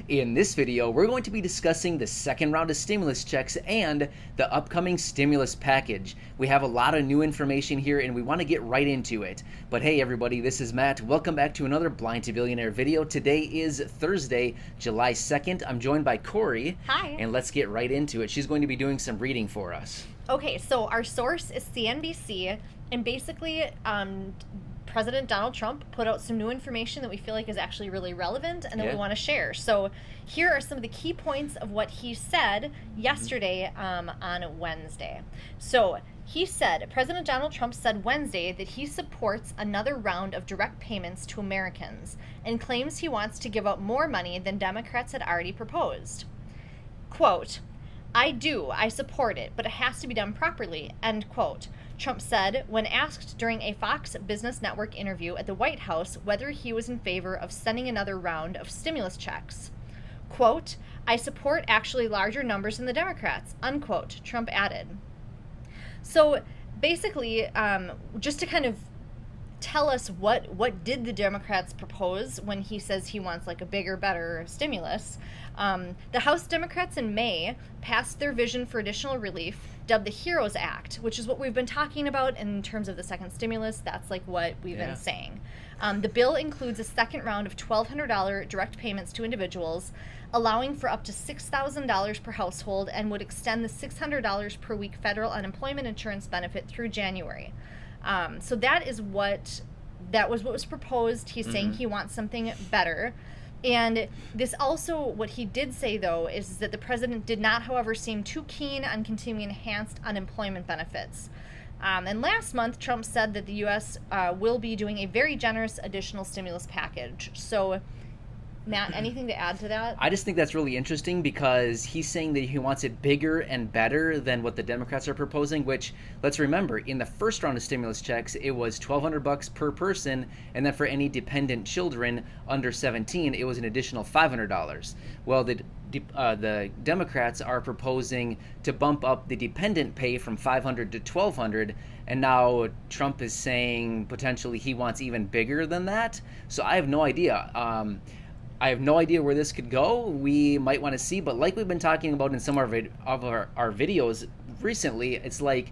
In this video, we're going to be discussing the second round of stimulus checks and the upcoming stimulus package. We have a lot of new information here and we want to get right into it. But hey everybody, this is Matt. Welcome back to another Blind to Billionaire video. Today is Thursday, July 2nd. I'm joined by Corey. Hi. And let's get right into it. She's going to be doing some reading for us. Okay, so our source is CNBC, and basically President Donald Trump put out some new information that we feel like is actually really relevant and that we want to share. So here are some of the key points of what he said yesterday on Wednesday. So he said, President Donald Trump said Wednesday that he supports another round of direct payments to Americans and claims he wants to give out more money than Democrats had already proposed. Quote, I support it, but it has to be done properly, end quote. Trump said when asked during a Fox Business Network interview at the White House whether he was in favor of sending another round of stimulus checks. Quote, I support actually larger numbers than the Democrats, unquote, Trump added. So basically, just to kind of tell us what did the Democrats propose when he says he wants like a bigger, better stimulus. The House Democrats in May passed their vision for additional relief, dubbed the HEROES Act, which is what we've been talking about in terms of the second stimulus. That's like what we've been saying. The bill includes a second round of $1,200 direct payments to individuals, allowing for up to $6,000 per household, and would extend the $600 per week federal unemployment insurance benefit through January. So that was what was proposed. He's saying he wants something better. And this also, what he did say, though, is that the president did not, however, seem too keen on continuing enhanced unemployment benefits. And last month, Trump said that the U.S. Will be doing a very generous additional stimulus package. So, Matt, anything to add to that? I just think that's really interesting because he's saying that he wants it bigger and better than what the Democrats are proposing, which, let's remember, in the first round of stimulus checks, it was $1,200 per person, and then for any dependent children under 17, it was an additional $500. Well, the Democrats are proposing to bump up the dependent pay from $500 to $1,200, and now Trump is saying potentially he wants even bigger than that. So I have no idea. I have no idea where this could go. We might want to see, but like we've been talking about in some of our videos recently, it's like,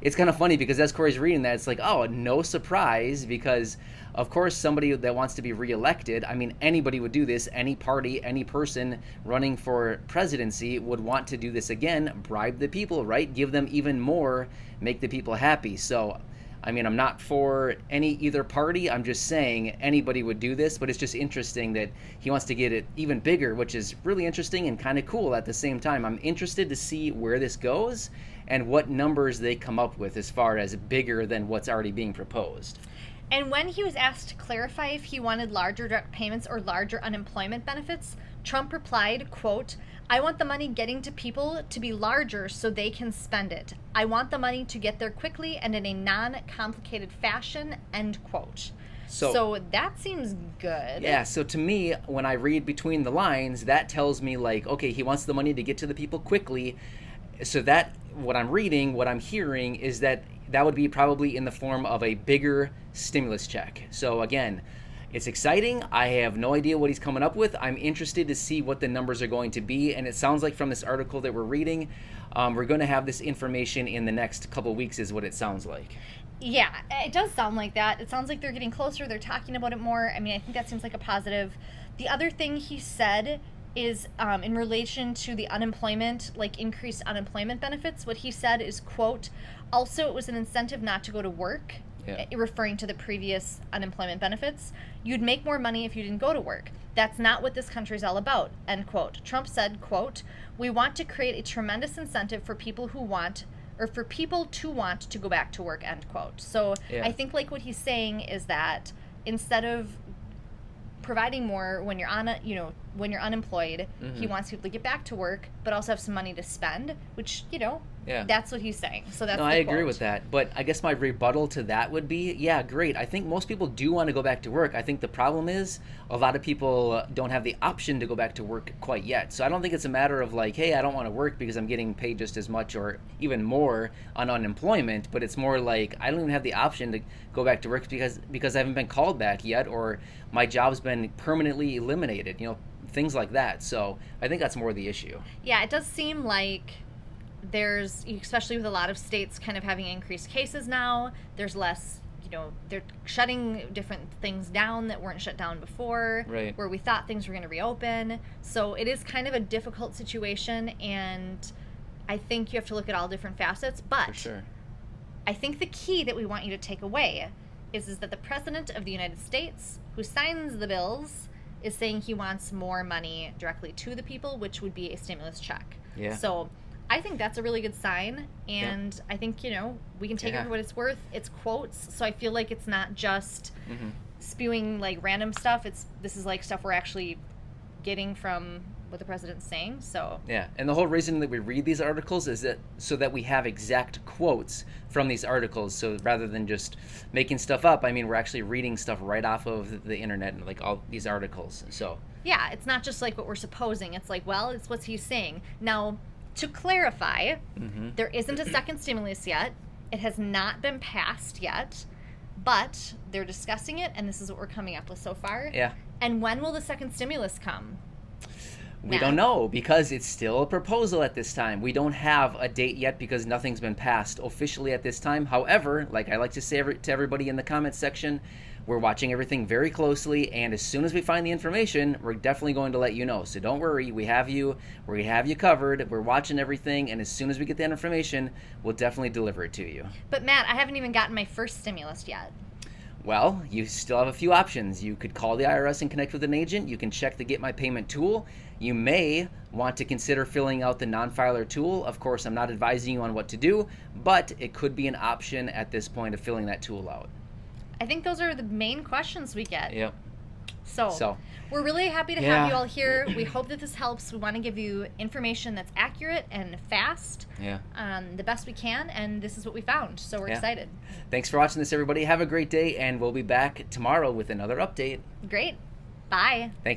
it's kind of funny because as Corey's reading that, it's like, oh, no surprise, because of course somebody that wants to be reelected, I mean, anybody would do this, any party, any person running for presidency would want to do this again, bribe the people, right? Give them even more, make the people happy. So I mean, I'm not for either party. I'm just saying anybody would do this, but it's just interesting that he wants to get it even bigger, which is really interesting and kind of cool at the same time. I'm interested to see where this goes and what numbers they come up with as far as bigger than what's already being proposed. And when he was asked to clarify if he wanted larger direct payments or larger unemployment benefits, Trump replied, quote, I want the money getting to people to be larger so they can spend it. I want the money to get there quickly and in a non-complicated fashion, end quote. So that seems good. Yeah, so to me, when I read between the lines, that tells me like, okay, he wants the money to get to the people quickly. So that, what I'm reading, what I'm hearing is that would be probably in the form of a bigger stimulus check. So again, it's exciting. I have no idea what he's coming up with. I'm interested to see what the numbers are going to be. And it sounds like from this article that we're reading, we're going to have this information in the next couple of weeks is what it sounds like. Yeah, it does sound like that. It sounds like they're getting closer. They're talking about it more. I mean, I think that seems like a positive. The other thing he said is in relation to the unemployment, like increased unemployment benefits, what he said is, quote, also it was an incentive not to go to work. Referring to the previous unemployment benefits, you'd make more money if you didn't go to work. That's not what this country's all about, end quote. Trump said, quote, we want to create a tremendous incentive for people to want to go back to work, end quote. So I think like what he's saying is that instead of providing more when you're when you're unemployed, he wants people to get back to work, but also have some money to spend, which, that's what he's saying. So that's I agree with that. But I guess my rebuttal to that would be, yeah, great. I think most people do want to go back to work. I think the problem is a lot of people don't have the option to go back to work quite yet. So I don't think it's a matter of like, hey, I don't want to work because I'm getting paid just as much or even more on unemployment. But it's more like I don't even have the option to go back to work because I haven't been called back yet, or my job's been permanently eliminated. things like that. So I think that's more the issue. Yeah, it does seem like there's, especially with a lot of states kind of having increased cases now, there's less, they're shutting different things down that weren't shut down before, right, where we thought things were going to reopen. So it is kind of a difficult situation, and I think you have to look at all different facets. But for sure. I think the key that we want you to take away is that the President of the United States, who signs the bills, is saying he wants more money directly to the people, which would be a stimulus check. Yeah. So I think that's a really good sign, and I think, we can take it for what it's worth. It's quotes, so I feel like it's not just spewing like random stuff. This is like stuff we're actually getting from what the president's saying. So yeah, and the whole reason that we read these articles is that so that we have exact quotes from these articles. So rather than just making stuff up, I mean, we're actually reading stuff right off of the internet and like all these articles. So yeah, it's not just like what we're supposing. It's like, well, it's what he's saying. Now, to clarify, there isn't a second stimulus yet. It has not been passed yet, but they're discussing it, and this is what we're coming up with so far. Yeah. And when will the second stimulus come? We don't know, because it's still a proposal at this time. We don't have a date yet because nothing's been passed officially at this time. However, like I like to say to everybody in the comments section, we're watching everything very closely, and as soon as we find the information, we're definitely going to let you know. So don't worry, we have you covered. We're watching everything, and as soon as we get that information, we'll definitely deliver it to you. But Matt, I haven't even gotten my first stimulus yet. Well, you still have a few options. You could call the IRS and connect with an agent. You can check the Get My Payment tool. You may want to consider filling out the non-filer tool. Of course, I'm not advising you on what to do, but it could be an option at this point of filling that tool out. I think those are the main questions we get. Yep. So we're really happy to have you all here. We hope that this helps. We want to give you information that's accurate and fast, the best we can, and this is what we found. So we're excited. Thanks for watching this, everybody. Have a great day, and we'll be back tomorrow with another update. Great. Bye. Thanks.